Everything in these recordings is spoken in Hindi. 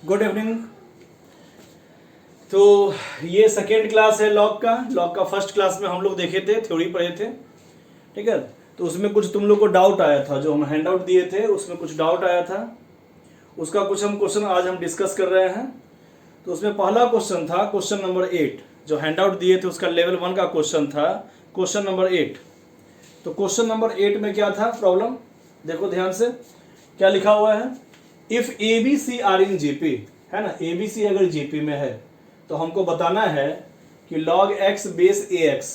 Good evening. तो ये सेकेंड क्लास है लॉग का फर्स्ट क्लास में हम लोग देखे थे, थ्योरी पढ़े थे, ठीक है। तो उसमें कुछ तुम लोग को डाउट आया था, जो हम हैंड आउट दिए थे उसमें कुछ डाउट आया था, उसका कुछ हम क्वेश्चन आज हम डिस्कस कर रहे हैं। तो उसमें पहला क्वेश्चन था क्वेश्चन नंबर 8, जो हैंड आउट दिए थे उसका लेवल 1 का क्वेश्चन था, क्वेश्चन नंबर 8। तो क्वेश्चन नंबर 8 में क्या था प्रॉब्लम, देखो ध्यान से क्या लिखा हुआ है। If A B C are in GP, है ना, ए बी सी अगर जीपी में है तो हमको बताना है कि log x base a x,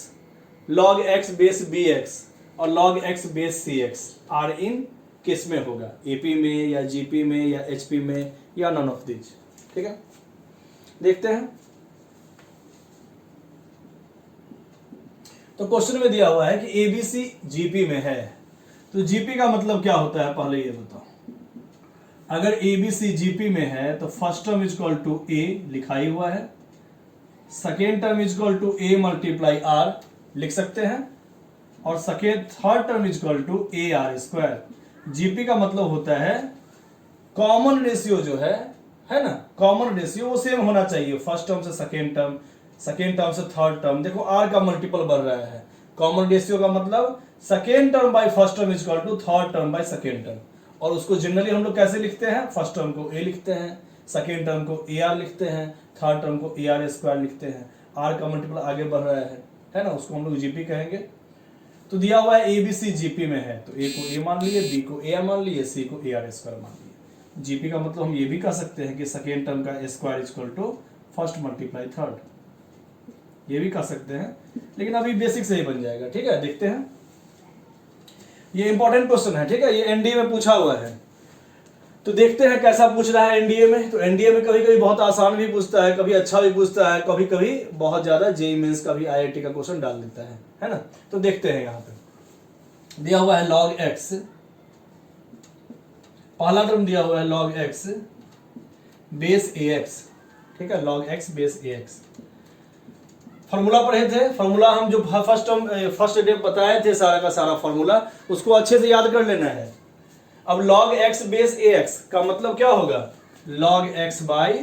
log x base b x और log x base c x are in किस में होगा, एपी में या जीपी में या एचपी में या नन ऑफ दिस। ठीक है, देखते हैं। तो क्वेश्चन में दिया हुआ है कि एबीसी जीपी में है, तो जीपी का मतलब क्या होता है पहले ये बताओ। अगर एबीसी जीपी में है तो first term is equal to a लिखा ही हुआ है, second term is equal to a multiply r लिख सकते हैं, और second third term is equal to a r square. GP का मतलब होता है कॉमन रेशियो जो है ना, कॉमन रेशियो वो सेम होना चाहिए, फर्स्ट टर्म से सेकेंड टर्म, सेकेंड टर्म से थर्ड टर्म। देखो आर का मल्टीपल बढ़ रहा है, कॉमन रेशियो का मतलब second term by first term is equal to third term by second term. और उसको जनरली हम लोग कैसे लिखते हैं, फर्स्ट टर्म को ए लिखते हैं, सेकेंड टर्म को ए आर लिखते हैं, थर्ड टर्म को ए आर स्क्वायर लिखते हैं। आर का मल्टीपल आगे बढ़ रहा है ना, उसको हम लोग जीपी कहेंगे। तो दिया हुआ है ए बी सी जीपी में है, तो ए को ए मान लिए, बी को ए मान लिए, सी को ए आर स्क्वायर मान लिए। जीपी का मतलब हम ये भी कह सकते हैं कि सेकेंड टर्म का square equal to first multiply third, ये भी कह सकते हैं, लेकिन अभी बेसिक से ही बन जाएगा। ठीक है, देखते हैं। ये इंपॉर्टेंट क्वेश्चन है, ठीक है, ये एनडीए में पूछा हुआ है, तो देखते हैं कैसा पूछ रहा है एनडीए में। तो एनडीए में कभी कभी बहुत आसान भी पूछता है, कभी अच्छा भी पूछता है, कभी कभी बहुत ज्यादा जेईई मेंस का भी आईआईटी का क्वेश्चन डाल देता है ना। तो देखते हैं, यहाँ पे दिया हुआ है log x, पहला टर्म दिया हुआ है log x base a x, ठीक है, log x base a x. Formula पढ़े थे, फॉर्मूला हम जो फर्स्ट स्टेप बताए थे सारा का सारा फॉर्मूला, उसको अच्छे से याद कर लेना है। अब log x base a x का मतलब क्या होगा, log x by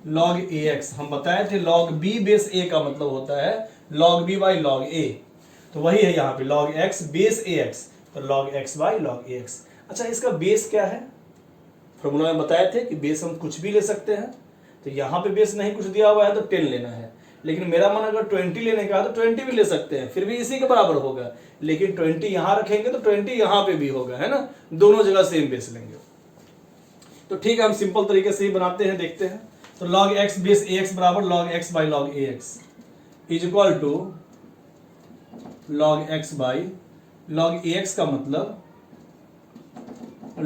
log a x. हम बताए थे log b बेस a का मतलब होता है log b by log a, तो वही है यहाँ पे log x base a x, तो log x by log a x. अच्छा, इसका बेस क्या है, फॉर्मूला में बताए थे कि बेस हम कुछ भी ले सकते हैं, तो यहाँ पे बेस नहीं कुछ दिया हुआ है तो 10 लेना है, लेकिन मेरा मन अगर 20 लेने का है तो 20 भी ले सकते हैं, फिर भी इसी के बराबर होगा। लेकिन 20 यहाँ रखेंगे तो 20 यहाँ पे भी होगा, है ना, दोनों जगह सेम बेस लेंगे। तो ठीक है, हम सिंपल तरीके से ही बनाते हैं, देखते हैं। तो log x base a x बराबर log x by log a x is equal to log x by log a x का मतलब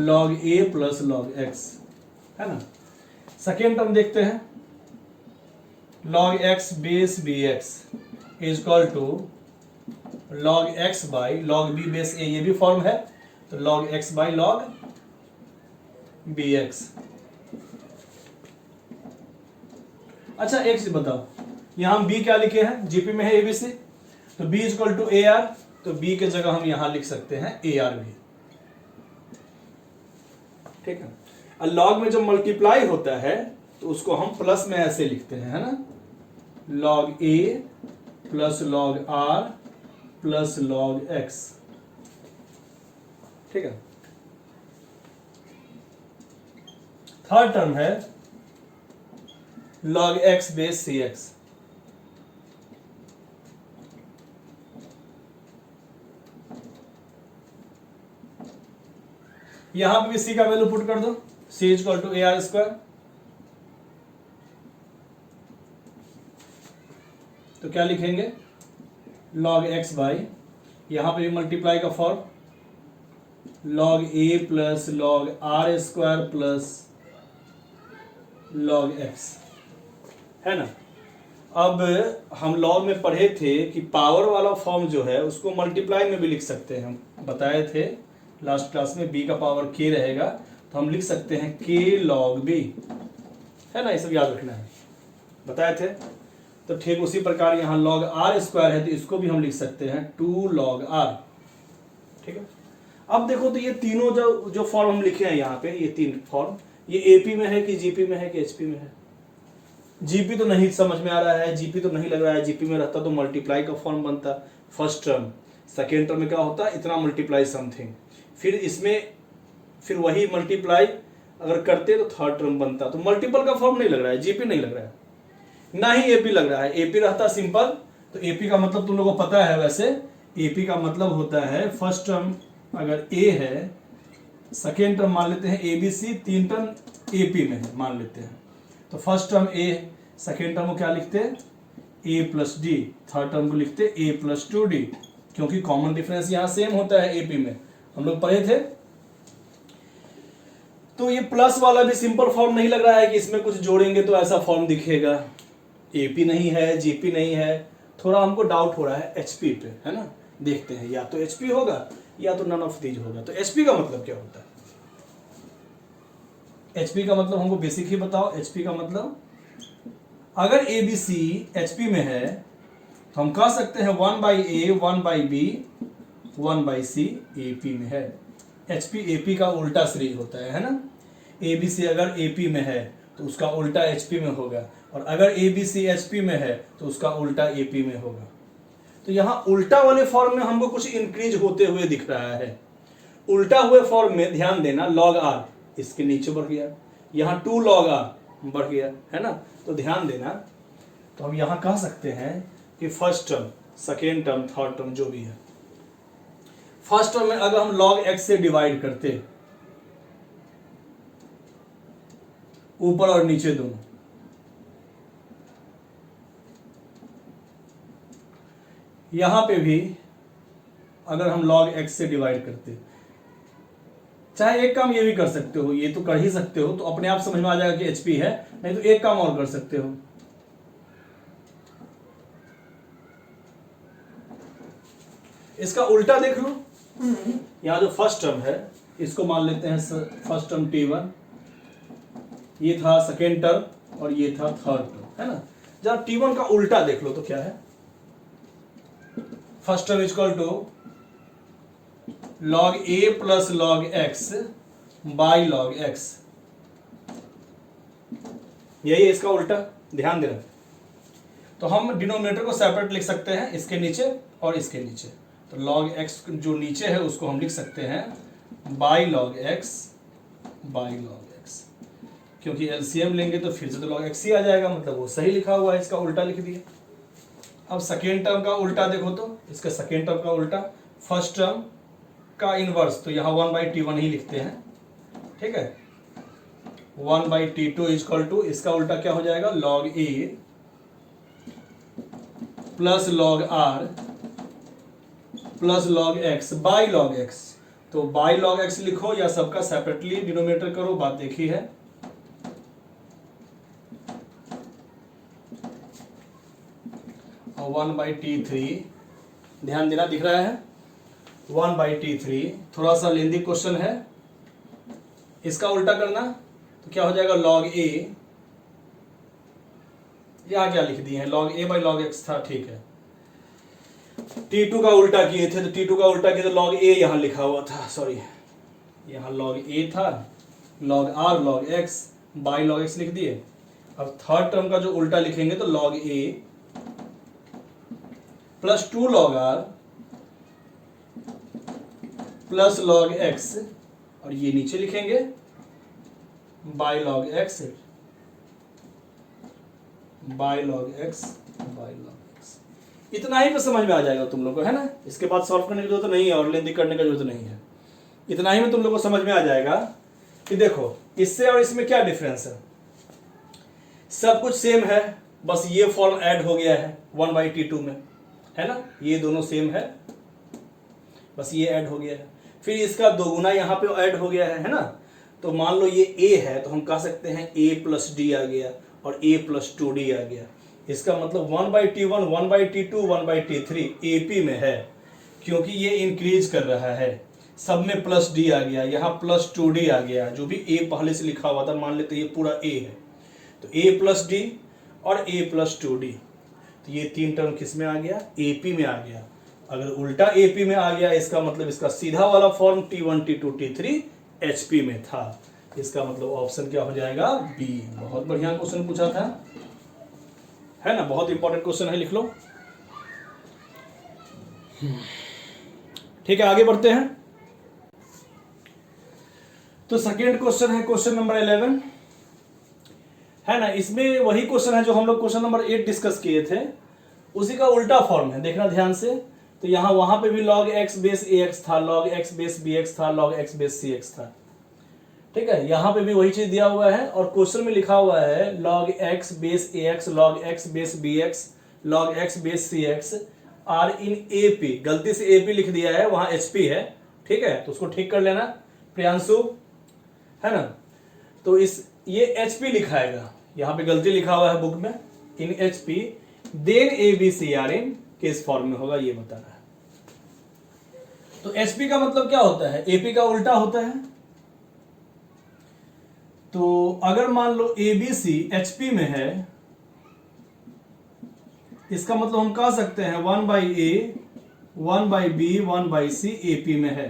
log a plus log x, है ना। सेकेंड टर्म देखते हैं, log x base b x is equal to log x by log b base a, ये भी फॉर्म है, तो log x by log bx। अच्छा, एक चीज बताओ, यहां हम b क्या लिखे हैं, जीपी में है एबीसी, तो b is equal to a r, तो b के जगह हम यहां लिख सकते हैं ए आर भी, ठीक है। और log में जब मल्टीप्लाई होता है तो उसको हम प्लस में ऐसे लिखते हैं, है ना, log a plus log r plus log x, ठीक है। थर्ड टर्म है log x base c x, यहां पे भी c का वैल्यू पुट कर दो, c is equal to a r square. तो क्या लिखेंगे, log x बाई, यहां पे भी मल्टीप्लाई का form log a plus log r square plus log x, है ना। अब हम log में पढ़े थे कि पावर वाला फॉर्म जो है उसको मल्टीप्लाई में भी लिख सकते हैं, हम बताए थे लास्ट क्लास में, b का पावर k रहेगा तो हम लिख सकते हैं k log b, है ना, ये सब याद रखना है, बताए थे। तो ठीक उसी प्रकार यहाँ log r स्क्वायर है तो इसको भी हम लिख सकते हैं 2 log r, ठीक है। अब देखो तो ये तीनों जो फॉर्म हम लिखे हैं यहाँ पे, ये तीन फॉर्म, ये एपी में है कि जीपी में है कि एचपी में है? जीपी तो नहीं समझ में आ रहा है, जीपी तो नहीं लग रहा है। जीपी में रहता तो मल्टीप्लाई का फॉर्म बनता फर्स्ट टर्म, सेकेंड टर्म में क्या होता इतना मल्टीप्लाई समथिंग, फिर इसमें फिर वही मल्टीप्लाई अगर करते तो थर्ड टर्म बनता। तो मल्टीपल का फॉर्म नहीं लग रहा है, जीपी नहीं लग रहा है, ना ही एपी लग रहा है। एपी रहता सिंपल, तो एपी का मतलब तुम लोगों को पता है वैसे, एपी का मतलब होता है फर्स्ट टर्म अगर ए है, सेकेंड टर्म मान लेते हैं एबीसी, तीन टर्म एपी में है मान लेते हैं, तो फर्स्ट टर्म ए, सेकेंड टर्म को क्या लिखते हैं ए प्लस डी, थर्ड टर्म को लिखते ए प्लस 2d, क्योंकि कॉमन डिफरेंस यहां सेम होता है एपी में, हम लोग पढ़े थे। तो ये प्लस वाला भी सिंपल फॉर्म नहीं लग रहा है कि इसमें कुछ जोड़ेंगे तो ऐसा फॉर्म दिखेगा। एपी नहीं है, जीपी नहीं है, थोड़ा हमको डाउट हो रहा है एचपी पे, है ना। देखते हैं, या तो एचपी होगा या तो नन ऑफ दीज होगा। तो एचपी का मतलब क्या होता है? एचपी का मतलब हमको बेसिक ही बताओ। एचपी का मतलब अगर ए बी सी एचपी में है तो हम कह सकते हैं 1/a 1/b 1/c एपी में है। एचपी एपी का उल्टा सीरीज होता है ना। एबीसी अगर एपी में है तो उसका उल्टा एचपी में होगा, और अगर एबीसी एचपी में है तो उसका उल्टा एपी में होगा। तो यहाँ उल्टा वाले फॉर्म में हमको कुछ इंक्रीज होते हुए दिख रहा है। उल्टा हुए फॉर्म में ध्यान देना, log r इसके नीचे बढ़ गया, यहाँ 2 log r बढ़ गया, है ना। तो ध्यान देना, तो हम यहाँ कह सकते हैं कि first term, second term, third term जो भी है, फर्स्ट टर्म में अगर हम log x से डिवाइड करते, ऊपर और नीचे दोनों, यहां पे भी अगर हम log x से डिवाइड करते, चाहे एक काम ये भी कर सकते हो, ये तो कर ही सकते हो, तो अपने आप समझ में आ जाएगा कि एचपी है। नहीं तो एक काम और कर सकते हो, इसका उल्टा देख लो। यहां जो फर्स्ट टर्म है इसको मान लेते हैं फर्स्ट टर्म t1, ये था सेकेंड टर्म और ये था थर्ड टर्म, है ना। जब t1 का उल्टा देख लो तो क्या है, first term equal to log a plus log x by log x, यही है इसका उल्टा, ध्यान देना। तो हम डिनोमिनेटर को सेपरेट लिख सकते हैं, इसके नीचे और इसके नीचे। तो log x जो नीचे है उसको हम लिख सकते हैं by log x by log x, क्योंकि एलसीएम लेंगे तो फिर से तो log x ही आ जाएगा, मतलब वो सही लिखा हुआ है, इसका उल्टा लिख दिया। अब सेकेंड टर्म का उल्टा देखो, तो इसका सेकेंड टर्म का उल्टा, फर्स्ट टर्म का इनवर्स, तो यहाँ 1/t1 ही लिखते हैं, ठीक है। 1/t2 इक्वल टू, इसका उल्टा क्या हो जाएगा, log a plus log r plus log x by log x। तो बाई log x लिखो या सबका सेपरेटली डिनोमिनेटर करो, बात देखी है। और 1/t3, ध्यान देना, दिख रहा है 1/t3, थोड़ा सा लेंदी क्वेश्चन है, इसका उल्टा करना तो क्या हो जाएगा, log a, यहां क्या लिख दिए हैं, log a by log x था, ठीक है। t2 का उल्टा किए थे, तो t2 का उल्टा किए तो log a यहां लिखा हुआ था, सॉरी, यहां log a था, log r log x by log x लिख दिए। अब थर्ड टर्म का जो उल्टा लिखेंगे तो log a plus 2 log r plus log x, और ये नीचे लिखेंगे by log x by log x by log x। इतना ही पे समझ में आ जाएगा तुम लोग को, है ना। इसके बाद सॉल्व करने की जरूरत नहीं है और लेंदी करने की जरूरत नहीं है। इतना ही में तुम लोग को समझ में आ जाएगा कि देखो इससे और इसमें क्या डिफरेंस है। सब कुछ सेम है, बस ये फॉर्म ऐड हो गया है 1/t2 में, है ना। ये दोनों सेम है, बस ये ऐड हो गया है, फिर इसका दोगुना यहाँ पे ऐड हो गया है ना। तो मान लो ये a है तो हम कह सकते हैं a प्लस डी आ गया और a प्लस 2d आ गया। इसका मतलब 1/t1 1/t2 1/t3 AP में है, क्योंकि ये इंक्रीज कर रहा है, सब में प्लस d आ गया, यहाँ प्लस 2d आ गया, जो भी a पहले से लिखा हुआ था मान लेते ये पूरा a है, तो a प्लस d और a प्लस 2d। तो ये तीन टर्म किस में आ गया, AP में आ गया। अगर उल्टा AP में आ गया इसका मतलब इसका सीधा वाला form T1 T2 T3 HP में था। इसका मतलब ऑप्शन क्या हो जाएगा, बी। बहुत बढ़िया क्वेश्चन पूछा था, है ना, बहुत इंपॉर्टेंट क्वेश्चन है, लिख लो। ठीक है, आगे बढ़ते हैं। तो सेकेंड क्वेश्चन है क्वेश्चन नंबर 11, है ना। इसमें वही क्वेश्चन है जो हम लोग क्वेश्चन नंबर 8 डिस्कस किए थे, उसी का उल्टा फॉर्म है, देखना ध्यान से। तो यहाँ वहां पे भी log x बेस ax था, log x बेस bx था, log x बेस cx था, ठीक है। यहाँ पे भी वही चीज दिया हुआ है और क्वेश्चन में लिखा हुआ है log x base ax, log x base bx, log x base cx are in AP। गलती से AP लिख दिया है, वहां HP है, ठीक है, तो उसको ठीक कर लेना प्रियांशु, है ना। तो इस ये HP लिखाएगा, यहाँ पे गलती लिखा हुआ है बुक में, in HP then ABC are in किस फॉर्म में होगा ये बता रहा है। तो HP का मतलब क्या होता है, AP का उल्टा होता है। तो अगर मान लो ABC HP में है, इसका मतलब हम कह सकते हैं 1/A 1/B 1/C AP में है।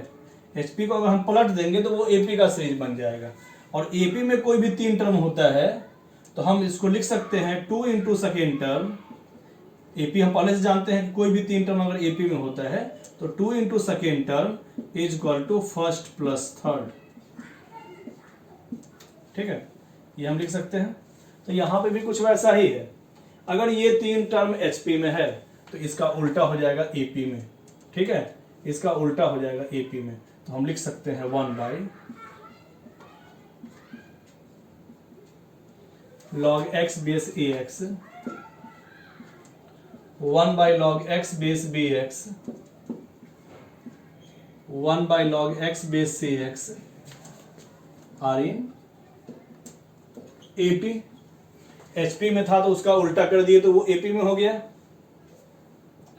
HP को अगर हम पलट देंगे तो वो AP का सीरीज बन जाएगा। और AP में कोई भी 3 टर्म होता है तो हम इसको लिख सकते हैं 2 इंटू सेकेंड टर्म। AP हम पहले से जानते हैं कि कोई भी 3 टर्म अगर AP में होता है तो 2 into second term is equal to first plus third, ठीक है, ये हम लिख सकते हैं। तो यहां पे भी कुछ वैसा ही है, अगर ये 3 टर्म HP में है तो इसका उल्टा हो जाएगा AP में, ठीक है, इसका उल्टा हो जाएगा AP में। तो हम लिख सकते हैं 1/log x base ax 1/log x base bx 1/log x base cx are in AP। HP में था तो उसका उल्टा कर दिए तो वो AP में हो गया,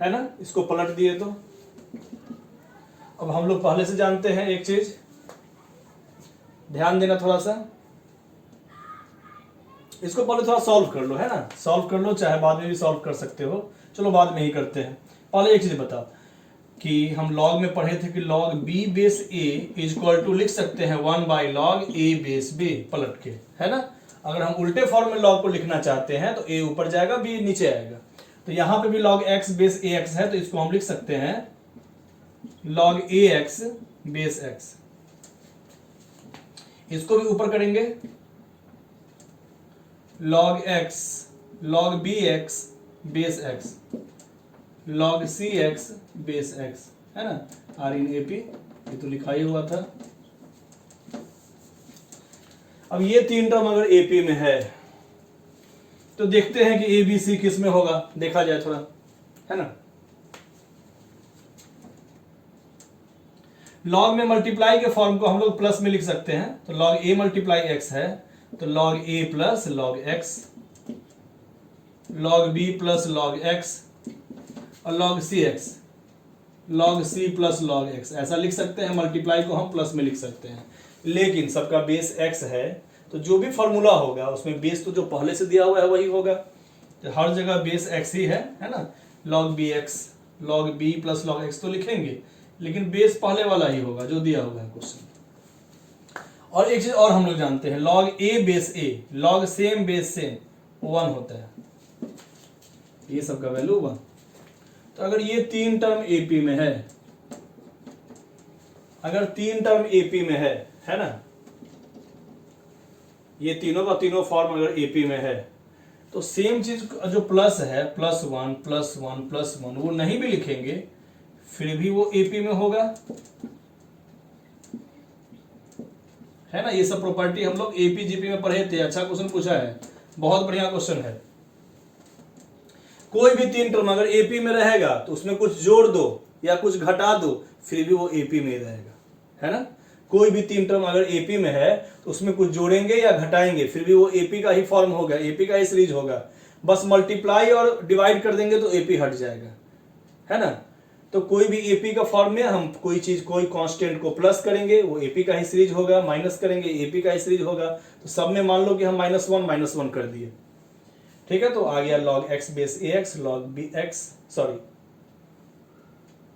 है ना, इसको पलट दिए तो। अब हम लोग पहले से जानते हैं एक चीज, ध्यान देना थोड़ा सा, इसको पहले थोड़ा सॉल्व कर लो, है ना, सॉल्व कर लो, चाहे बाद में भी सॉल्व कर सकते हो, चलो बाद में ही करते हैं। पहले एक चीज बताओ कि हम लॉग में पढ़े थे कि log b base a is equal to लिख सकते हैं 1/log a बेस b, पलट के, है ना। अगर हम उल्टे फॉर्म में log को लिखना चाहते हैं तो a ऊपर जाएगा b नीचे आएगा। तो यहां पे भी log x बेस ax है तो इसको हम लिख सकते हैं log ax बेस x। इसको भी ऊपर करेंगे log x log bx base x log cx base x, है ना, आर इन AP, ये तो लिखा ही हुआ था। अब ये 3 टर्म अगर AP में है तो देखते हैं कि ABC किस में होगा, देखा जाए थोड़ा, है ना। लॉग में मल्टीप्लाई के फॉर्म को हम लोग प्लस में लिख सकते हैं, तो log a मल्टीप्लाई x है तो log a plus log x, log b plus log x और log cx log c plus log x, ऐसा लिख सकते हैं। मल्टीप्लाई को हम प्लस में लिख सकते हैं, लेकिन सबका बेस x है तो जो भी फॉर्मूला होगा उसमें बेस तो जो पहले से दिया हुआ है वही होगा, तो हर जगह बेस x ही है ना। log bx log b plus log x तो लिखेंगे, लेकिन बेस पहले वाला ही होगा जो दिया हुआ है क्वेश्चन। और एक चीज और हम लोग जानते हैं, log a base a log same base same 1 होता है, ये सबका वैल्यू 1। तो अगर ये 3 टर्म AP में है, अगर 3 टर्म AP में है ना, ये तीनों का तीनों फॉर्म अगर AP में है तो सेम चीज जो प्लस है +1 +1 +1 वो नहीं भी लिखेंगे फिर भी वो AP में होगा, है ना। ये सब प्रॉपर्टी हम लोग AP GP में पढ़े थे, अच्छा क्वेश्चन पूछा है, बहुत बढ़िया क्वेश्चन है। कोई भी 3 टर्म अगर AP में रहेगा तो उसमें कुछ जोड़ दो या कुछ घटा दो फिर भी वो AP में रहेगा, है ना। कोई भी 3 टर्म अगर AP में है तो उसमें कुछ जोड़ेंगे या घटाएंगे फिर भी वो AP का ही फॉर्म होगा, AP का ही सीरीज होगा। बस मल्टीप्लाई और डिवाइड कर देंगे तो AP हट जाएगा, है ना। तो कोई भी AP का फॉर्म में हम कोई चीज कोई कांस्टेंट को प्लस करेंगे वो AP का ही सीरीज होगा, माइनस करेंगे AP का ही सीरीज होगा। तो सब में मान लो कि हम -1 कर दिए, ठीक है। तो आ गया log x base ax log bx sorry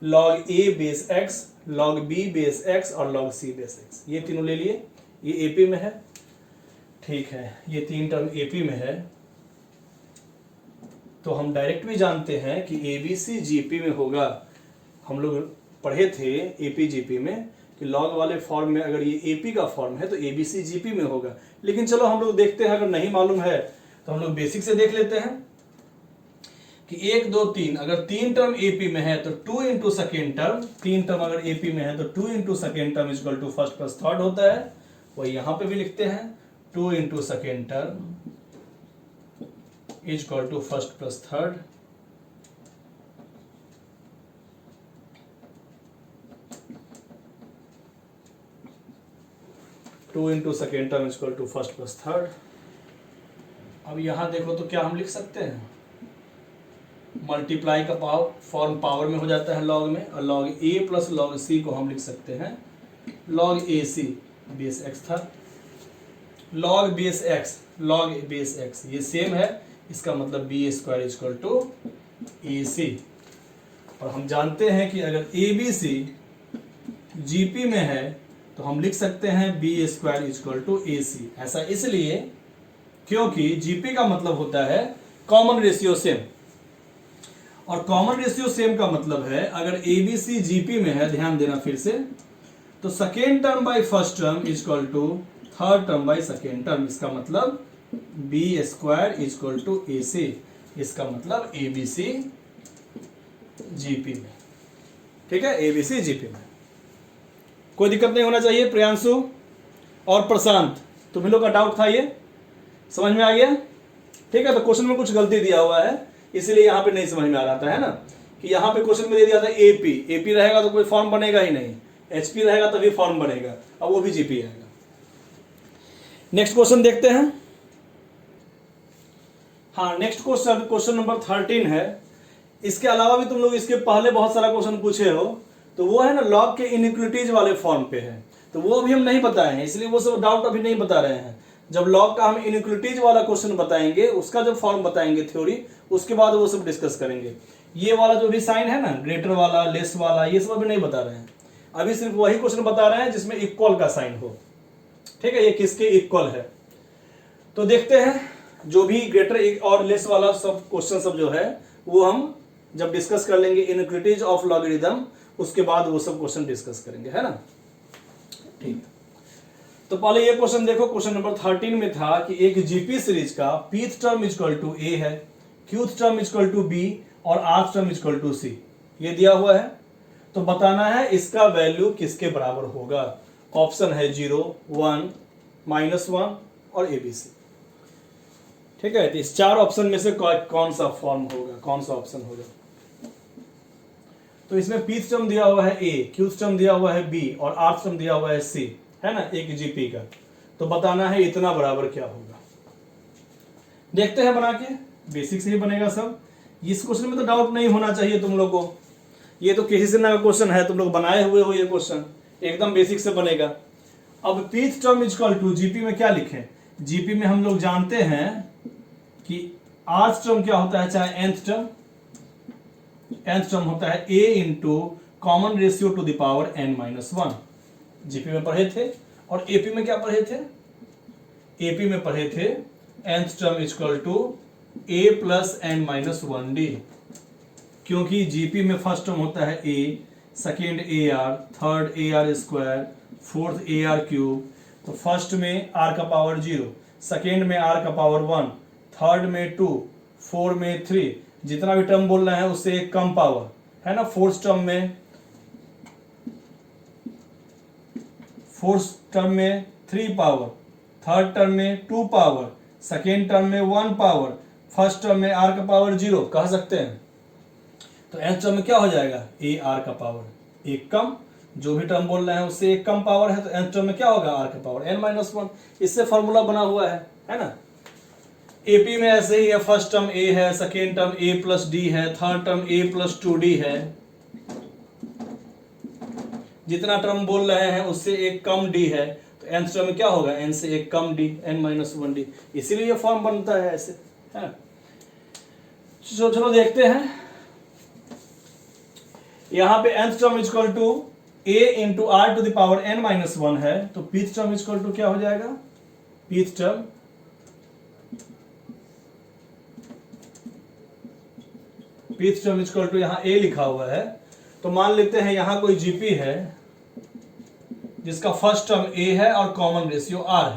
log a base x log b base x और log c बेस x, ये तीनों ले लिए। ये एपी में है, ठीक है, ये 3 टर्म एपी में है। तो हम डायरेक्ट भी जानते हैं कि एबीसी जीपी में होगा। हम लोग पढ़े थे एपी जीपी में कि लॉग वाले फॉर्म में अगर ये एपी का फॉर्म है तो एबीसी जीपी में होगा। लेकिन चलो हम लोग देखते हैं, अगर नहीं मालूम है तो हम लोग बेसिक से देख लेते हैं कि 1 2 3, अगर 3 टर्म एपी में है तो 2 इंटू सेकेंड टर्म, 3 टर्म अगर एपी में है तो 2 into second term is equal to first plus third होता है। वही यहां पे भी लिखते हैं, 2 into second term is equal to first plus third. Two into second term is equal to first plus third. अब यहां देखो तो क्या हम लिख सकते हैं, मल्टीप्लाई का फॉर्म पावर में हो जाता है लॉग में, और log a plus log c को हम लिख सकते हैं log a c base x था। Log base x, log base x ये सेम है, इसका मतलब b square is equal to a c. और हम जानते हैं कि अगर ए बी सी जीपी में है तो हम लिख सकते हैं b square is equal to a c. ऐसा इसलिए क्योंकि जीपी का मतलब होता है कॉमन रेशियो सेम, और कॉमन रेशियो सेम का मतलब है अगर एबीसी जीपी में है, ध्यान देना फिर से, तो second term by first term is equal to third term by second term. इसका मतलब b square is equal to a c, इसका मतलब एबीसी जीपी में। ठीक है, एबीसी जीपी में कोई दिक्कत नहीं होना चाहिए। प्रियांशु और प्रशांत, तुम्हें लोग का डाउट था, ये समझ में आ गया? ठीक है, तो क्वेश्चन में कुछ गलती दिया हुआ है इसलिए यहाँ पे नहीं समझ में आ रहा था, है ना, कि यहाँ पे क्वेश्चन में दे दिया था एपी, एपी रहेगा तो कोई फॉर्म बनेगा ही नहीं, एचपी रहेगा तभी फॉर्म बनेगा, अब वो भी जीपी आएगा। नेक्स्ट क्वेश्चन देखते हैं। हाँ, नेक्स्ट क्वेश्चन, क्वेश्चन नंबर 13 है। इसके अलावा भी तुम लोग इसके पहले बहुत सारा क्वेश्चन पूछे हो, तो वो है ना लॉग के इनइक्वलिटीज वाले फॉर्म पे है, तो वो अभी हम नहीं बताए हैं, इसलिए वो सब डाउट अभी नहीं बता रहे हैं। जब लॉग का हम इनइक्वलिटीज वाला क्वेश्चन बताएंगे, उसका जब फॉर्म बताएंगे थ्योरी, उसके बाद वो सब डिस्कस करेंगे। ये वाला जो भी साइन है ना, ग्रेटर वाला, लेस वाला, ये सब अभी नहीं बता रहे हैं। अभी सिर्फ वही क्वेश्चन बता रहे हैं जिसमें इक्वल का साइन हो। ठीक है, ये किसके इक्वल है, तो देखते हैं। जो भी ग्रेटर और लेस वाला सब क्वेश्चन सब जो है वो हम जब डिस्कस कर लेंगे इनइक्वलिटीज ऑफ लॉगरिथम, उसके बाद वो सब क्वेश्चन डिस्कस करेंगे, है ना। ठीक, तो पहले ये क्वेश्चन देखो। क्वेश्चन नंबर 13 में था कि एक जीपी सीरीज का पीथ टर्म इक्वल टू ए है, क्यूथ टर्म इक्वल टू बी और आर्थ टर्म इक्वल टू सी, ये दिया हुआ है। तो बताना है इसका वैल्यू किसके बराबर होगा। ऑप्शन है 0, 1, -1 और एबीसी। ठीक है, तो इस 4 ऑप्शन में से कौन सा फॉर्म होगा, कौन सा ऑप्शन होगा। तो इसमें पीथ टर्म दिया हुआ है ए, क्यूथ टर्म दिया हुआ है बी और आर्थ टर्म दिया हुआ है सी, है ना, एक जीपी का। तो बताना है इतना बराबर क्या होगा। देखते हैं बना के, बेसिक से ही बनेगा सब। इस क्वेश्चन में तो डाउट नहीं होना चाहिए तुम लोग को, ये तो किसी से ना क्वेश्चन है, तुम लोग बनाए हुए हो, ये क्वेश्चन एकदम बेसिक से बनेगा। अब pth term equal to GP में क्या लिखें। जीपी में हम लोग जानते हैं कि आर्थ टर्म क्या होता है, चाहे nth टर्म, nth टर्म होता है a into common ratio two the power n-1। GP में पढ़े थे। और एपी में क्या पढ़े थे, एपी में पढ़े थे nth term equal to a plus n-1d, क्योंकि जीपी में फर्स्ट टर्म होता है a, second AR, third AR square, fourth AR cube. तो फर्स्ट में r का पावर 0, सेकेंड में r का पावर 1, थर्ड में 2, फोर में 3, जितना भी टर्म बोल रहे हैं उससे एक कम पावर, है ना। फोर्थ टर्म में 3 पावर, थर्ड टर्म में 2 पावर, सेकेंड टर्म में 1 पावर, फर्स्ट टर्म में r का पावर 0 कह सकते हैं। तो nth टर्म में क्या हो जाएगा, a r का पावर एक कम, जो भी टर्म बोल रहे हैं उससे एक कम पावर है, तो nth टर्म में क्या होगा, r का पावर n-1। इससे फॉर्मूला बना हुआ है ना। एपी में ऐसे ही है, फर्स्ट टर्म a है, second term a plus d है, third term a plus 2d है। जितना टर्म बोल रहे हैं उससे एक कम d है, तो nth टर्म में क्या होगा, n से एक कम d, n-1d। इसीलिए ये फॉर्म बनता है ऐसे, है। चलो देखते हैं। यहां पे nth term equal to a into r to the power n minus one है, तो pth टर्म इक्वल टू क्या हो जाएगा, pth टर्म इक्वल टू यहां a लिखा हुआ है, तो मान लेते हैं यहां कोई जीपी है जिसका फर्स्ट टर्म a है और कॉमन रेशियो r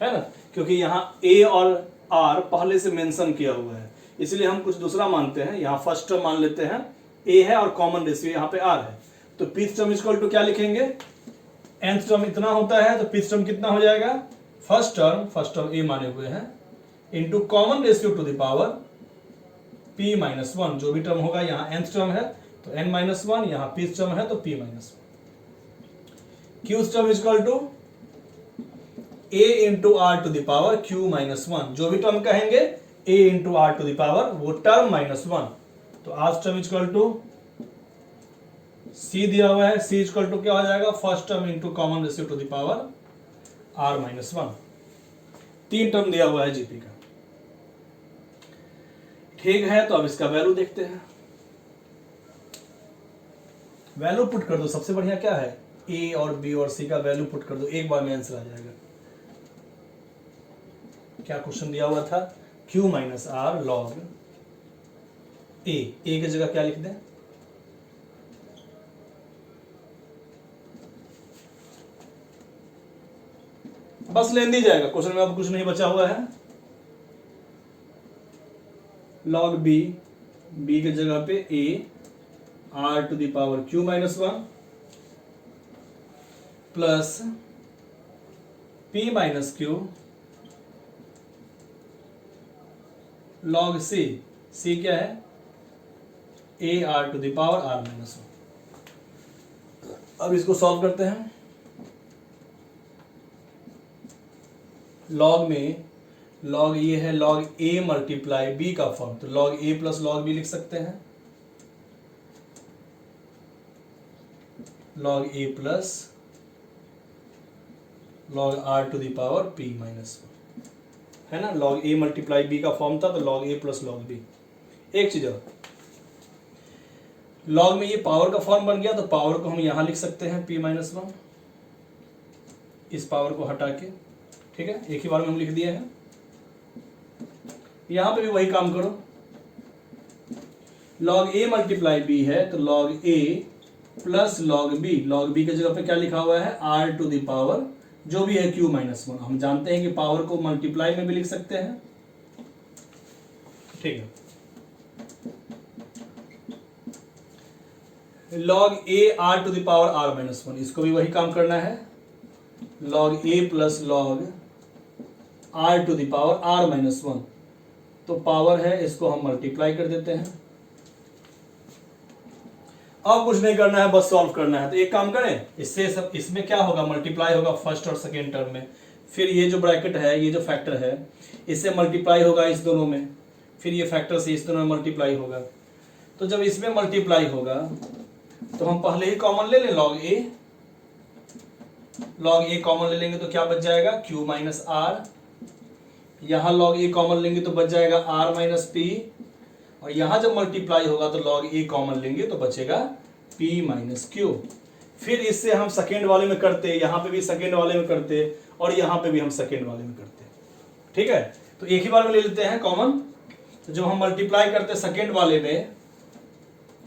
है ना, क्योंकि यहां a और r पहले से मेंशन किया हुआ है, इसलिए हम कुछ दूसरा मानते हैं। यहां फर्स्ट टर्म मान लेते हैं a है और कॉमन रेशियो यहां पे r है, तो pth टर्म इक्वल टू क्या लिखेंगे, nth टर्म इतना होता है तो pth टर्म कितना हो जाएगा, फर्स्ट टर्म a माने हुए हैं into common ratio two the power p minus one, जो भी टर्म होगा, यहाँ nth टर्म है तो n माइनस वन, यहाँ pth टर्म है तो p minus one. q term equal to a into r to the power q minus one, जो भी टर्म कहेंगे a into r to the power वो टर्म माइनस वन, तो r term equal to c दिया हुआ है, c इक्वल टू क्या हो जाएगा, first term into common ratio two the power r minus one. तीन टर्म दिया हुआ है जीपी का, ठीक है। तो अब इसका वैल्यू देखते हैं, वैल्यू पुट कर दो, सबसे बढ़िया क्या है, ए और बी और सी का वैल्यू पुट कर दो, एक बार में आंसर आ जाएगा। क्या क्वेश्चन दिया हुआ था, q माइनस आर लॉग ए की जगह क्या लिख दें, बस लेन दी जाएगा, क्वेश्चन में अब कुछ नहीं बचा हुआ है। लॉग बी, बी की जगह पे a r to the power q minus one plus p minus q log c, c क्या है, a r to the power r minus one. अब इसको सॉल्व करते हैं। लॉग में लॉग ये है लॉग ए मल्टीप्लाई बी का फॉर्म, तो log a plus log b लिख सकते हैं, log a plus log r to the power p minus one, है ना। लॉग ए मल्टीप्लाई बी का फॉर्म था, तो log a plus log b. एक चीज और, लॉग में ये पावर का फॉर्म बन गया, तो पावर को हम यहां लिख सकते हैं p माइनस वन, इस पावर को हटा के, ठीक है, एक ही बार में हम लिख दिए हैं। यहां पे भी वही काम करो, लॉग ए मल्टीप्लाई बी है तो log a plus log B की जगह पे क्या लिखा हुआ है, आर टू द पावर जो भी है q माइनस वन। हम जानते हैं कि पावर को मल्टीप्लाई में भी लिख सकते हैं, ठीक है। Log a r to the power r minus one, इसको भी वही काम करना है, log a plus log r to the power r minus one, तो पावर है, इसको हम मल्टीप्लाई कर देते हैं। अब कुछ नहीं करना है, बस सॉल्व करना है। तो एक काम करें, इससे सब, इसमें क्या होगा, मल्टीप्लाई होगा फर्स्ट और सेकेंड टर्म में, फिर ये जो ब्रैकेट है, ये जो फैक्टर है, इससे मल्टीप्लाई होगा इस दोनों में, फिर ये फैक्टर से इस दोनों में मल्टीप्लाई होगा। तो जब इसमें मल्टीप्लाई होगा तो हम पहले ही कॉमन ले लें, लॉग ए कॉमन ले लेंगे तो क्या बच जाएगा, q माइनस आर, यहां लॉग ए कॉमन लेंगे तो बच जाएगा r माइनस पी, और यहां जब मल्टीप्लाई होगा तो लॉग ए कॉमन लेंगे तो बचेगा p माइनस क्यू। फिर इससे हम सेकेंड वाले में करते, यहां पे भी सेकेंड वाले में करते, और यहां पे भी हम सेकेंड वाले में करते, ठीक है। तो एक ही बार में ले लेते हैं कॉमन। तो जब हम मल्टीप्लाई करते सेकेंड वाले में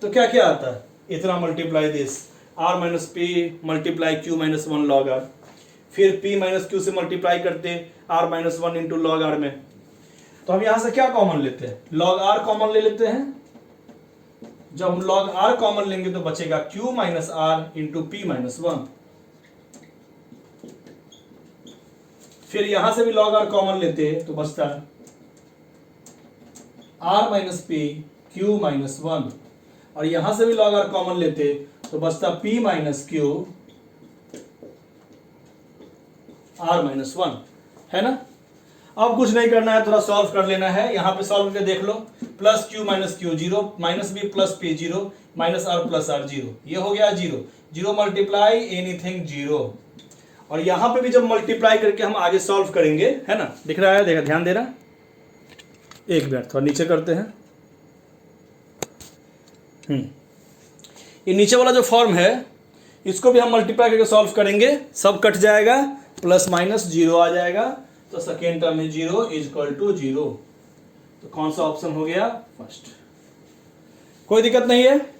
तो क्या क्या आता है, इतना multiply this r minus P multiply q minus one log are, फिर p माइनस क्यू से मल्टीप्लाई करते r minus one into log are में। तो हम यहां से क्या कॉमन लेते हैं, लॉग r कॉमन ले लेते हैं। जब हम लॉग r कॉमन लेंगे तो बचेगा q minus r into p minus one. फिर यहां से भी लॉग r कॉमन लेते हैं तो बचता है r minus P Q minus one, और यहां से भी लॉग r कॉमन लेते तो बचता p minus Q r minus one, है ना। अब कुछ नहीं करना है, थोड़ा सॉल्व कर लेना है। यहां पे सॉल्व करके देख लो, plus q minus q zero, minus b plus p zero, minus r plus r zero, ये हो गया zero, zero multiply anything zero. और यहां पे भी जब मल्टीप्लाई करके हम आगे सॉल्व करेंगे, है ना, दिख रहा है, देखा, ध्यान देना। एक मिनट थोड़ा नीचे करते हैं। ये नीचे वाला जो फॉर्म है इसको भी हम मल्टीप्लाई करके सॉल्व करेंगे, सब कट जाएगा, प्लस माइनस जीरो आ जाएगा, तो सेकेंड टर्म में zero is equal to zero. तो कौन सा ऑप्शन हो गया? फर्स्ट। कोई दिक्कत नहीं है।